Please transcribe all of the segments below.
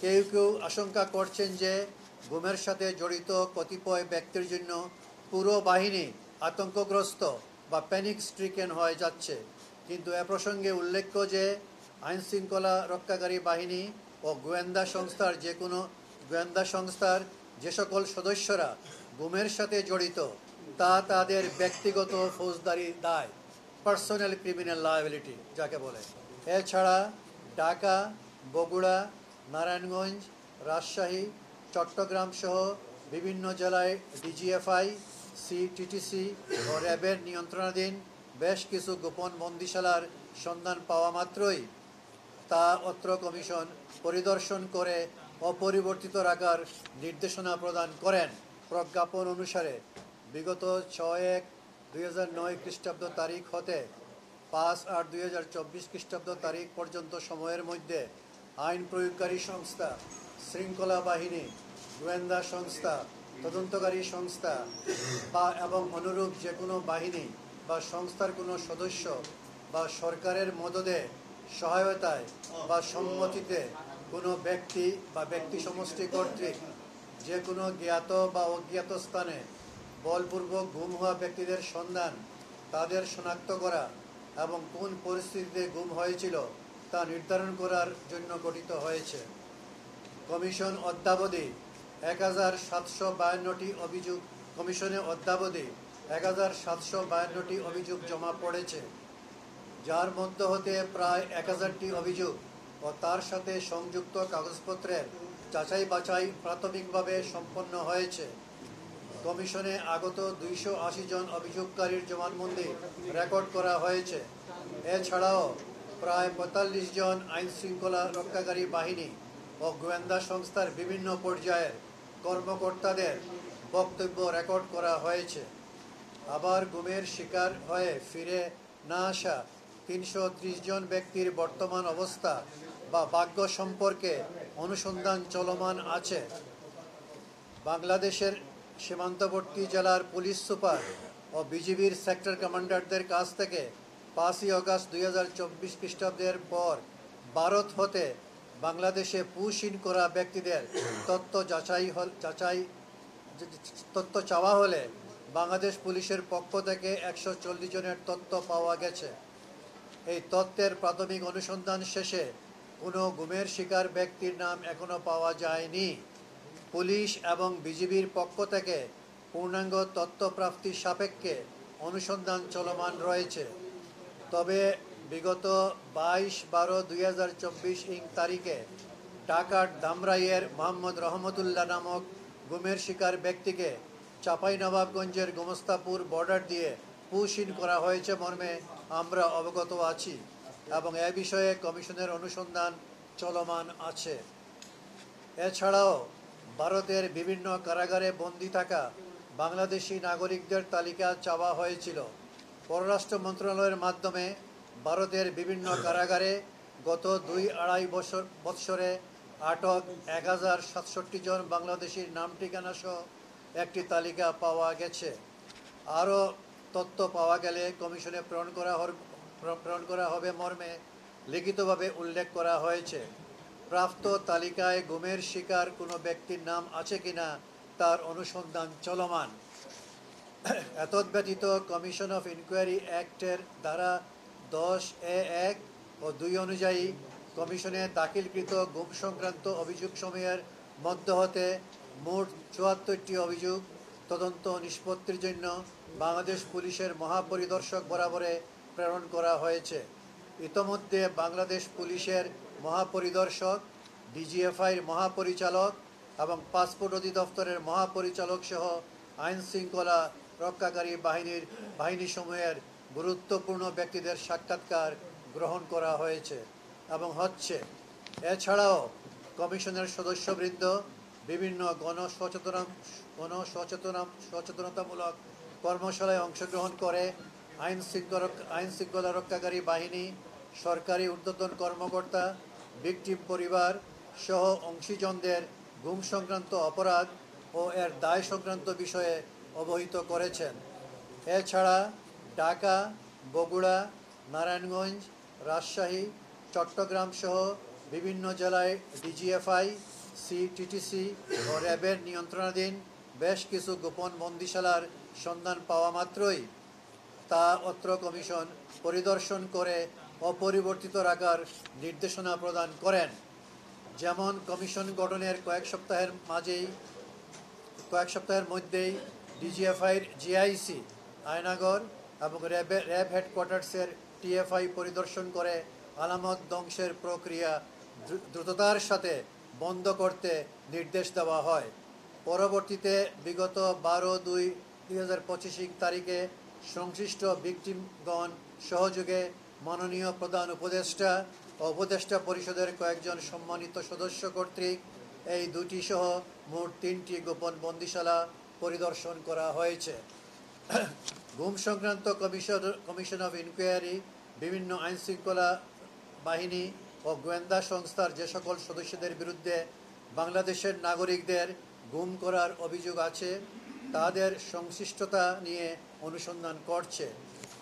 কেউ কেউ আশঙ্কা করছেন যে গুমের সাথে জড়িত কতিপয় ব্যক্তির জন্য পুরো বাহিনী আতঙ্কগ্রস্ত বা প্যানিক স্ট্রিকেন হয়ে যাচ্ছে। কিন্তু এ প্রসঙ্গে উল্লেখ্য যে আইনশৃঙ্খলা রক্ষাকারী বাহিনী ও গোয়েন্দা সংস্থার যে সকল সদস্যরা গুমের সাথে জড়িত তা তাদের ব্যক্তিগত ফৌজদারি দায়, পার্সোনাল ক্রিমিনাল লায়াবিলিটি যাকে বলে। এছাড়া ঢাকা, বগুড়া, নারায়ণগঞ্জ, রাজশাহী, চট্টগ্রাম সহ বিভিন্ন জেলায় ডিজিএফআই, সিটিটিসি ও র্যাবের নিয়ন্ত্রণাধীন বেশ কিছু গোপন বন্দিশালার সন্ধান পাওয়া মাত্রই তা অত্র কমিশন পরিদর্শন করে অপরিবর্তিত রাখার নির্দেশনা প্রদান করেন। প্রজ্ঞাপন অনুসারে বিগত 6/1/2009 খ্রিস্টাব্দ তারিখ হতে 5/8/2024 খ্রিস্টাব্দ তারিখ পর্যন্ত সময়ের মধ্যে আইন প্রয়োগকারী সংস্থা, শৃঙ্খলা বাহিনী, গোয়েন্দা সংস্থা, তদন্তকারী সংস্থা এবং অনুরূপ যে কোনো বাহিনী বা সংস্থার কোনো সদস্য বা সরকারের মদদে, সহায়তায় বা সম্মতিতে কোনো ব্যক্তি বা ব্যক্তি সমষ্টি কর্তৃক যে কোনো জ্ঞাত বা অজ্ঞাত স্থানে বলপূর্বক গুম হওয়া ব্যক্তিদের সন্ধান, তাদের শনাক্ত করা এবং কোন পরিস্থিতিতে গুম হয়েছিল তা নির্ধারণ করার জন্য গঠিত হয়েছে। কমিশন অদ্যাবধি 1752টি অভিযোগ কমিশনে অদ্যাবধি 1752টি অভিযোগ জমা পড়েছে, যার মধ্য হতে প্রায় 1000টি অভিযোগ ও তার সাথে সংযুক্ত কাগজপত্রের যাচাই বাছাই প্রাথমিকভাবে সম্পন্ন হয়েছে। কমিশনে আগত 280 জন অভিযোগকারীর জবানবন্দি রেকর্ড করা হয়েছে। এছাড়াও প্রায় 45 জন আইন শৃঙ্খলা রক্ষাকারী বাহিনী ও গোয়েন্দা সংস্থার বিভিন্ন পর্যায়ের কর্মকর্তাদের বক্তব্য রেকর্ড করা হয়েছে। আবার গুমের শিকার হয়ে ফিরে না আসা 330 জন ব্যক্তির বর্তমান অবস্থা বা ভাগ্য সম্পর্কে অনুসন্ধান চলমান আছে। বাংলাদেশের সীমান্তবর্তী জেলার পুলিশ সুপার ও বিজিবির সেক্টর কমান্ডারদের কাছ থেকে 5ই আগস্ট 2024 খ্রিস্টাব্দের পর ভারত হতে বাংলাদেশে পুশ-ইন করা ব্যক্তিদের তথ্য চাওয়া হলে বাংলাদেশ পুলিশের পক্ষ থেকে 140 জনের তথ্য পাওয়া গেছে। এই তথ্যের প্রাথমিক অনুসন্ধান শেষে কোনো গুমের শিকার ব্যক্তির নাম এখনও পাওয়া যায়নি। পুলিশ এবং বিজিবির পক্ষ থেকে পূর্ণাঙ্গ তথ্য প্রাপ্তির সাপেক্ষে অনুসন্ধান চলমান রয়েছে। তবে বিগত 22/12/2024 তারিখে ঢাকার ধামরাইয়ের মোহাম্মদ রহমতুল্লাহ নামক গুমের শিকার ব্যক্তিকে চাঁপাইনবাবগঞ্জের গোমস্তাপুর বর্ডার দিয়ে পুশ-ইন করা হয়েছে মর্মে আমরা অবগত আছি এবং এ বিষয়ে কমিশনের অনুসন্ধান চলমান আছে। এছাড়াও ভারতের বিভিন্ন কারাগারে বন্দী থাকা বাংলাদেশি নাগরিকদের তালিকা চাওয়া হয়েছিল। পররাষ্ট্র মন্ত্রণালয়ের মাধ্যমে ভারতের বিভিন্ন কারাগারে গত 2-2.5 বৎসরে আটক 1067 জন বাংলাদেশির নাম ঠিকানা সহ একটি তালিকা পাওয়া গেছে। আরও তথ্য পাওয়া গেলে কমিশনে প্রেরণ করা হবে মর্মে লিখিতভাবে উল্লেখ করা হয়েছে। প্রাপ্ত তালিকায় গুমের শিকার কোনো ব্যক্তির নাম আছে কিনা তার অনুসন্ধান চলমান। এতদ্ব্যতীত কমিশন অফ ইনকোয়ারি অ্যাক্টের ধারা 10(a)(1) ও 2 অনুযায়ী কমিশনে দাখিলকৃত গুম সংক্রান্ত অভিযোগসমূহের মধ্য হতে মোট 74টি অভিযোগ তদন্ত নিষ্পত্তির জন্য বাংলাদেশ পুলিশের মহাপরিদর্শক বরাবরে প্রেরণ করা হয়েছে। ইতোমধ্যে বাংলাদেশ পুলিশের মহাপরিদর্শক, ডিজিএফআইর মহাপরিচালক এবং পাসপোর্ট অধিদপ্তরের মহাপরিচালক সহ আইন শৃঙ্খলা রক্ষাকারী বাহিনীসমূহের গুরুত্বপূর্ণ ব্যক্তিদের সাক্ষাৎকার গ্রহণ করা হয়েছে এবং হচ্ছে। এছাড়াও কমিশনের সদস্যবৃন্দ বিভিন্ন সচেতনতামূলক কর্মশালায় অংশগ্রহণ করে আইন শৃঙ্খলা রক্ষাকারী বাহিনী, সরকারি ঊর্ধ্বতন কর্মকর্তা, ভিকটিম পরিবার সহ অংশীজনদের গুম সংক্রান্ত অপরাধ ও এর দায় সংক্রান্ত বিষয়ে অবহিত করেছেন। এছাড়া ঢাকা, বগুড়া, নারায়ণগঞ্জ, রাজশাহী, চট্টগ্রাম সহ বিভিন্ন জেলায় ডিজিএফআই, সিটিটিসি ও র্যাবের নিয়ন্ত্রণাধীন বেশ কিছু গোপন বন্দিশালার সন্ধান পাওয়া মাত্রই তা অত্র কমিশন পরিদর্শন করে অপরিবর্তিত রাখার নির্দেশনা প্রদান করেন। যেমন কমিশন গঠনের কয়েক সপ্তাহের মধ্যেই ডিজিএফআইয়ের জিআইসি আয়নাগর এবং র্যাব হেডকোয়ার্টার্সের টিএফআই পরিদর্শন করে আলামত ধ্বংসের প্রক্রিয়া দ্রুততার সাথে বন্ধ করতে নির্দেশ দেওয়া হয়। পরবর্তীতে বিগত 12/2/2025 তারিখে সংশ্লিষ্ট ভিকটিমগণ সহযোগে মাননীয় প্রধান উপদেষ্টা ও উপদেষ্টা পরিষদের কয়েকজন সম্মানিত সদস্য কর্তৃক এই দুটি সহ মোট 3টি গোপন বন্দিশালা পরিদর্শন করা হয়েছে। গুম সংক্রান্ত কমিশন অফ ইনকোয়ারি বিভিন্ন আইনশৃঙ্খলা বাহিনী ও গোয়েন্দা সংস্থার যে সকল সদস্যদের বিরুদ্ধে বাংলাদেশের নাগরিকদের গুম করার অভিযোগ আছে তাদের সংশ্লিষ্টতা নিয়ে অনুসন্ধান করছে।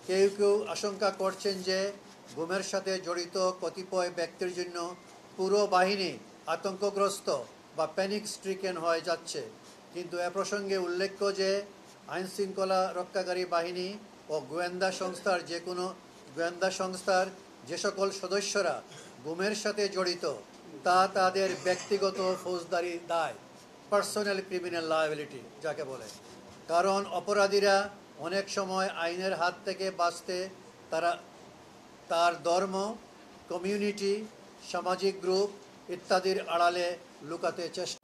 কেউ কেউ আশঙ্কা করছেন যে গুমের সাথে জড়িত কতিপয় ব্যক্তির জন্য পুরো বাহিনী আতঙ্কগ্রস্ত বা প্যানিক স্ট্রিকেন হয়ে যাচ্ছে, কিন্তু এ প্রসঙ্গে উল্লেখ্য যে আইনশৃঙ্খলা রক্ষাকারী বাহিনী ও গোয়েন্দা সংস্থার যে সকল সদস্যরা গুমের সাথে জড়িত তা তাদের ব্যক্তিগত ফৌজদারি দায়, পার্সোনাল ক্রিমিনাল লায়াবিলিটি যাকে বলে। কারণ অপরাধীরা অনেক সময় আইনের হাত থেকে বাঁচতে তার ধর্ম, কমিউনিটি, সামাজিক গ্রুপ ইত্যাদির আড়ালে লুকাতে চেষ্টা